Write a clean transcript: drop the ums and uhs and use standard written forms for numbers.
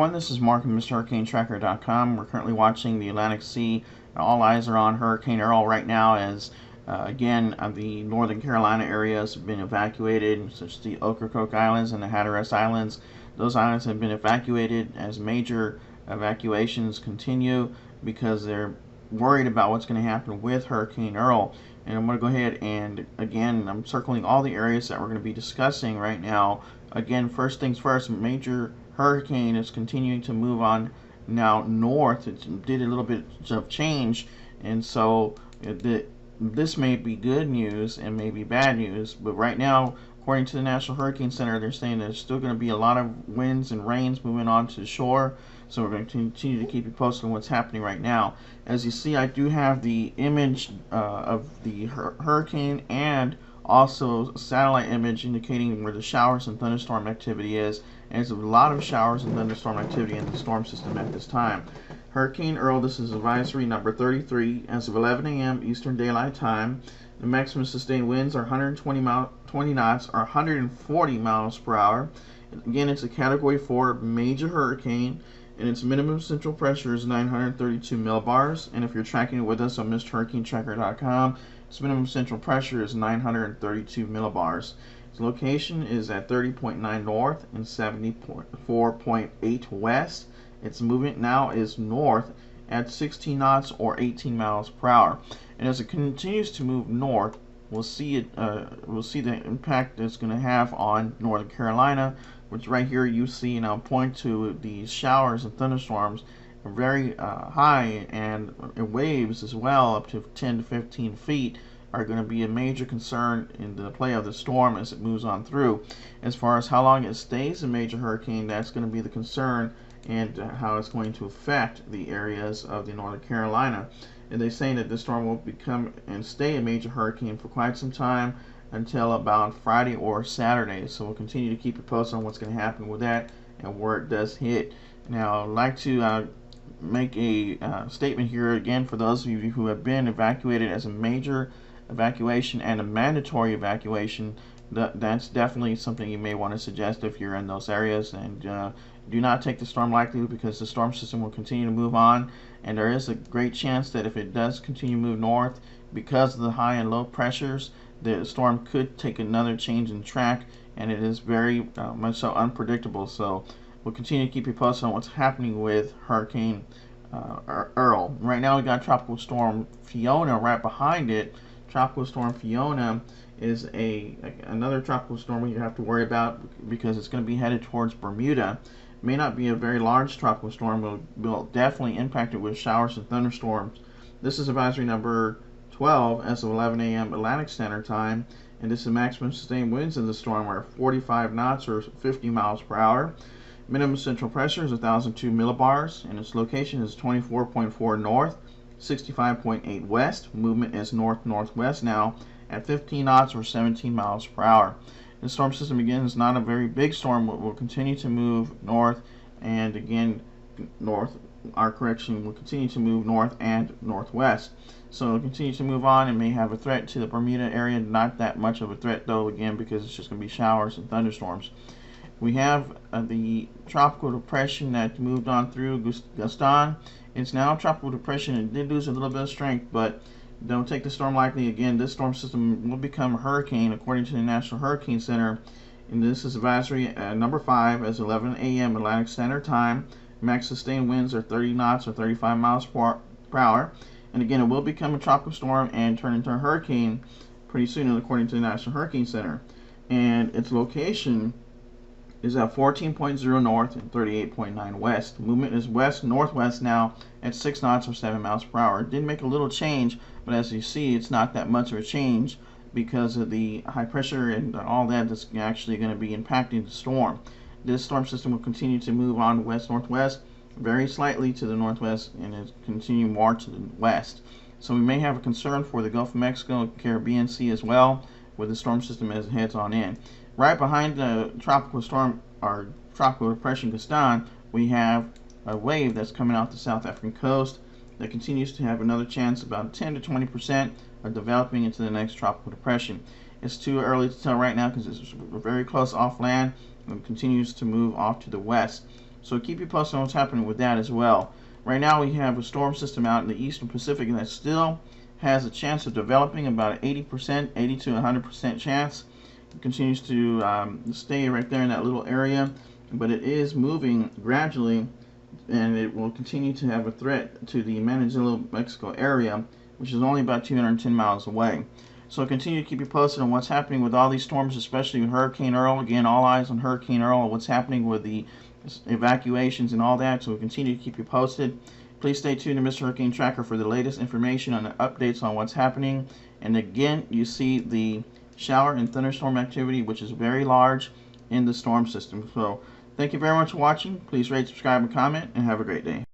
everyone, this is Mark from MrHurricaneTracker.com. We're currently watching the Atlantic Sea. All eyes are on Hurricane Earl right now as, the Northern Carolina areas have been evacuated, such as the Ocracoke Islands and the Hatteras Islands. Those islands have been evacuated as major evacuations continue because they're worried about what's going to happen with Hurricane Earl. And I'm going to go ahead and, again, I'm circling all the areas that we're going to be discussing right now. Again, first things first, major hurricane is continuing to move on now north. It did a little bit of change, and so this may be good news and may be bad news, but right now, according to the National Hurricane Center, they're saying there's still going to be a lot of winds and rains moving on to the shore. So we're going to continue to keep you posted on what's happening right now. As you see, I do have the image of the hurricane and also a satellite image indicating where the showers and thunderstorm activity is. And there's a lot of showers and thunderstorm activity in the storm system at this time. Hurricane Earl, this is advisory number 33 as of 11 a.m. Eastern Daylight Time. The maximum sustained winds are 120 knots or 140 miles per hour. Again, it's a Category 4 major hurricane, and its minimum central pressure is 932 millibars. And if you're tracking it with us on MrHurricaneTracker.com, its minimum central pressure is 932 millibars. Its location is at 30.9 north and 74.8 west. Its movement now is north at 16 knots or 18 miles per hour. And as it continues to move north, we'll see the impact it's going to have on Northern Carolina, which right here you see, and I'll point to these showers and thunderstorms are very high, and waves as well up to 10 to 15 feet are going to be a major concern in the play of the storm as it moves on through. As far as how long it stays a major hurricane, that's going to be the concern, and how it's going to affect the areas of the Northern Carolina. And they're saying that this storm will become and stay a major hurricane for quite some time, until about Friday or Saturday. So we'll continue to keep you posted on what's going to happen with that and where it does hit. Now, I'd like to make a statement here again for those of you who have been evacuated as a major evacuation and a mandatory evacuation. That's definitely something you may want to suggest if you're in those areas. And do not take the storm lightly, because the storm system will continue to move on, and there is a great chance that if it does continue to move north, because of the high and low pressures, the storm could take another change in track, and it is very much so unpredictable. So we'll continue to keep you posted on what's happening with Hurricane Earl. Right now we got Tropical Storm Fiona right behind it. Tropical Storm Fiona is another tropical storm you have to worry about, because it's going to be headed towards Bermuda. It may not be a very large tropical storm, but will definitely impact it with showers and thunderstorms. This is advisory number 12 as of 11 a.m. Atlantic Standard Time, and this is maximum sustained winds in the storm are 45 knots or 50 miles per hour. Minimum central pressure is 1,002 millibars, and its location is 24.4 north, 65.8 west. Movement is north-northwest now at 15 knots or 17 miles per hour. The storm system, again, is not a very big storm, but will continue to move north, and again, will continue to move north and northwest. So it'll continue to move on and may have a threat to the Bermuda area. Not that much of a threat, though, again, because it's just going to be showers and thunderstorms. We have the tropical depression that moved on through Gaston. It's now a tropical depression. It did lose a little bit of strength, but don't take the storm lightly. Again, this storm system will become a hurricane according to the National Hurricane Center. And this is advisory number 5 as 11 a.m. Atlantic Standard Time. Max sustained winds are 30 knots or 35 miles per hour. And again, it will become a tropical storm and turn into a hurricane pretty soon, according to the National Hurricane Center. And its location is at 14.0 north and 38.9 west. Movement is west-northwest now at 6 knots or 7 miles per hour. It did make a little change, but as you see, it's not that much of a change because of the high pressure and all that that's actually going to be impacting the storm. This storm system will continue to move on west-northwest, very slightly to the northwest, and it's continue more to the west. So we may have a concern for the Gulf of Mexico, Caribbean Sea as well, with the storm system as it heads on in. Right behind the tropical storm, or tropical depression Gaston, we have a wave that's coming off the South African coast that continues to have another chance, about 10 to 20%, of developing into the next tropical depression. It's too early to tell right now because it's very close off land and continues to move off to the west. So keep you posted on what's happening with that as well. Right now we have a storm system out in the eastern Pacific that still has a chance of developing, about an 80%, 80 to 100% chance. It continues to stay right there in that little area, but it is moving gradually, and it will continue to have a threat to the Manzanillo, Mexico area, which is only about 210 miles away. So continue to keep you posted on what's happening with all these storms, especially with Hurricane Earl. Again, all eyes on Hurricane Earl and what's happening with the evacuations and all that. So we'll continue to keep you posted. Please stay tuned to Mr. Hurricane Tracker for the latest information on the updates on what's happening. And again, you see the shower and thunderstorm activity, which is very large in the storm system. So thank you very much for watching. Please rate, subscribe, and comment, and have a great day.